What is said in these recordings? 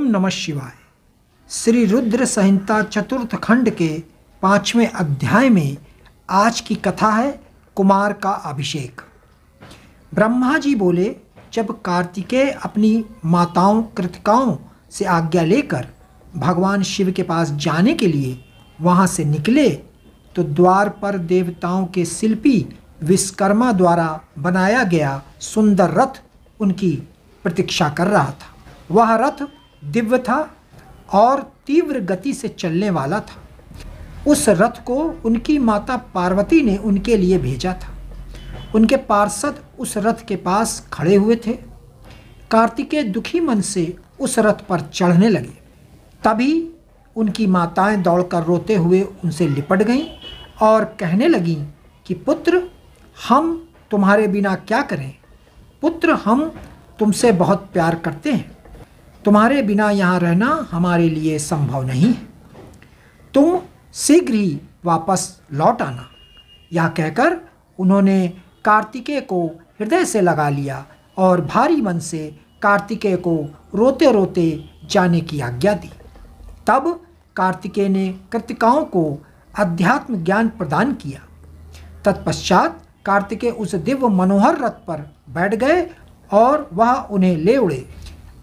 नमः शिवाय। श्री रुद्र संहिता चतुर्थ खंड के 5वें अध्याय में आज की कथा है कुमार का अभिषेक। ब्रह्मा जी बोले, जब कार्तिकेय अपनी माताओं कृतिकाओं से आज्ञा लेकर भगवान शिव के पास जाने के लिए वहां से निकले तो द्वार पर देवताओं के शिल्पी विश्वकर्मा द्वारा बनाया गया सुंदर रथ उनकी प्रतीक्षा कर रहा था। वह रथ दिव्य था और तीव्र गति से चलने वाला था। उस रथ को उनकी माता पार्वती ने उनके लिए भेजा था। उनके पार्षद उस रथ के पास खड़े हुए थे। कार्तिकेय दुखी मन से उस रथ पर चढ़ने लगे। तभी उनकी माताएं दौड़कर रोते हुए उनसे लिपट गईं और कहने लगीं कि पुत्र, हम तुम्हारे बिना क्या करें? पुत्र, हम तुमसे बहुत प्यार करते हैं। तुम्हारे बिना यहाँ रहना हमारे लिए संभव नहीं है। तुम शीघ्र ही वापस लौट आना। यह कहकर उन्होंने कार्तिकेय को हृदय से लगा लिया और भारी मन से कार्तिकेय को रोते रोते जाने की आज्ञा दी। तब कार्तिकेय ने कृतिकाओं को अध्यात्म ज्ञान प्रदान किया। तत्पश्चात कार्तिकेय उस दिव्य मनोहर रथ पर बैठ गए और वह उन्हें ले उड़े।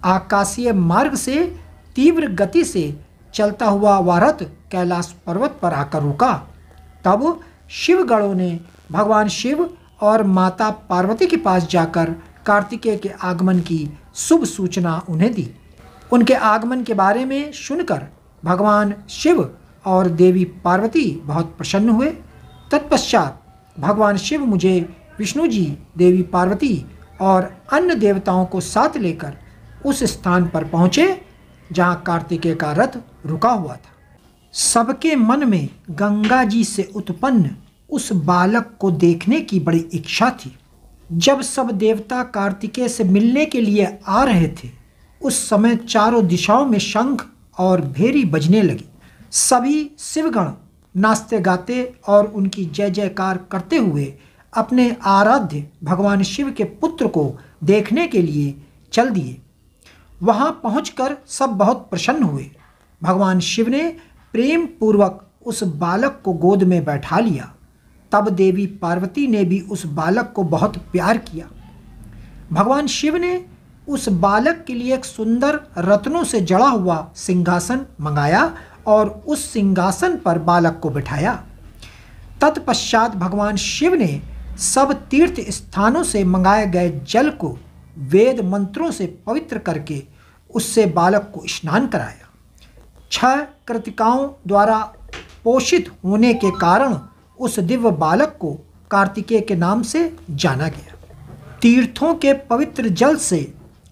आकाशीय मार्ग से तीव्र गति से चलता हुआ वह रथ कैलाश पर्वत पर आकर रुका। तब शिवगणों ने भगवान शिव और माता पार्वती के पास जाकर कार्तिकेय के आगमन की शुभ सूचना उन्हें दी। उनके आगमन के बारे में सुनकर भगवान शिव और देवी पार्वती बहुत प्रसन्न हुए। तत्पश्चात भगवान शिव मुझे विष्णु जी, देवी पार्वती और अन्य देवताओं को साथ लेकर उस स्थान पर पहुँचे जहाँ कार्तिकेय का रथ रुका हुआ था। सबके मन में गंगा जी से उत्पन्न उस बालक को देखने की बड़ी इच्छा थी। जब सब देवता कार्तिकेय से मिलने के लिए आ रहे थे, उस समय चारों दिशाओं में शंख और भेरी बजने लगी। सभी शिवगण नाचते गाते और उनकी जय जयकार करते हुए अपने आराध्य भगवान शिव के पुत्र को देखने के लिए चल दिए। वहां पहुंचकर सब बहुत प्रसन्न हुए। भगवान शिव ने प्रेम पूर्वक उस बालक को गोद में बैठा लिया। तब देवी पार्वती ने भी उस बालक को बहुत प्यार किया। भगवान शिव ने उस बालक के लिए एक सुंदर रत्नों से जड़ा हुआ सिंहासन मंगाया और उस सिंहासन पर बालक को बिठाया। तत्पश्चात भगवान शिव ने सब तीर्थ स्थानों से मंगाए गए जल को वेद मंत्रों से पवित्र करके उससे बालक को स्नान कराया। 6 कृतिकाओं द्वारा पोषित होने के कारण उस दिव्य बालक को कार्तिकेय के नाम से जाना गया। तीर्थों के पवित्र जल से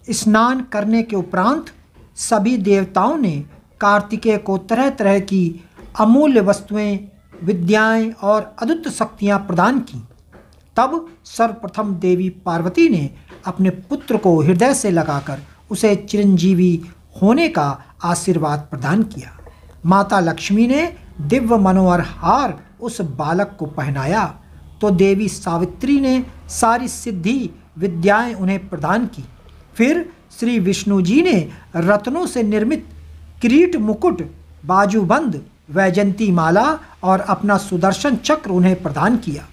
स्नान करने के उपरांत सभी देवताओं ने कार्तिकेय को तरह तरह की अमूल्य वस्तुएं, विद्याएं और अद्भुत शक्तियां प्रदान की। तब सर्वप्रथम देवी पार्वती ने अपने पुत्र को हृदय से लगाकर उसे चिरंजीवी होने का आशीर्वाद प्रदान किया। माता लक्ष्मी ने दिव्य मनोहर हार उस बालक को पहनाया तो देवी सावित्री ने सारी सिद्धि विद्याएं उन्हें प्रदान की। फिर श्री विष्णु जी ने रत्नों से निर्मित किरीट, मुकुट, बाजूबंद, वैजंती माला और अपना सुदर्शन चक्र उन्हें प्रदान किया।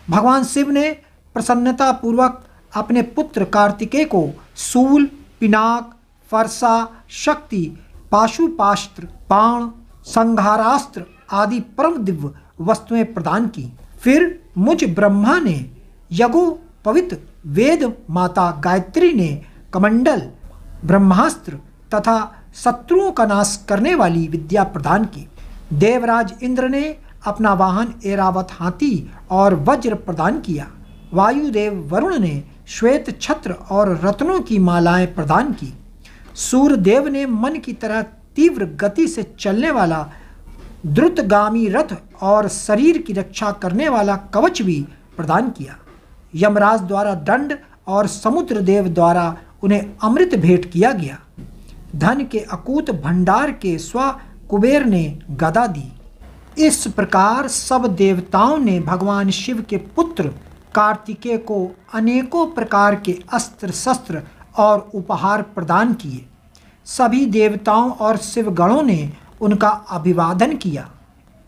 भगवान शिव ने प्रसन्नतापूर्वक अपने पुत्र कार्तिकेय को शूल, पिनाक, फरसा, शक्ति, पाशुपास्त्र, बाण, संहारास्त्र आदि परम दिव्य वस्तुएं प्रदान की। फिर मुझ ब्रह्मा ने यज्ञोपवीत वेद माता गायत्री ने कमंडल, ब्रह्मास्त्र तथा शत्रुओं का नाश करने वाली विद्या प्रदान की। देवराज इंद्र ने अपना वाहन ऐरावत हाथी और वज्र प्रदान किया। वायुदेव वरुण ने श्वेत छत्र और रत्नों की मालाएं प्रदान की। सूर्यदेव ने मन की तरह तीव्र गति से चलने वाला द्रुतगामी रथ और शरीर की रक्षा करने वाला कवच भी प्रदान किया। यमराज द्वारा दंड और समुद्र देव द्वारा उन्हें अमृत भेंट किया गया। धन के अकूत भंडार के स्व कुबेर ने गदा दी। इस प्रकार सब देवताओं ने भगवान शिव के पुत्र कार्तिकेय को अनेकों प्रकार के अस्त्र शस्त्र और उपहार प्रदान किए। सभी देवताओं और शिवगणों ने उनका अभिवादन किया।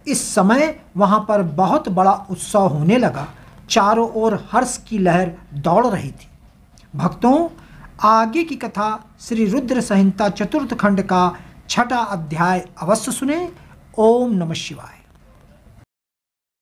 इस समय वहां पर बहुत बड़ा उत्सव होने लगा। चारों ओर हर्ष की लहर दौड़ रही थी। भक्तों, आगे की कथा श्री रुद्र संहिता चतुर्थ खंड का 6वां अध्याय अवश्य सुने। ओम नमः शिवाय।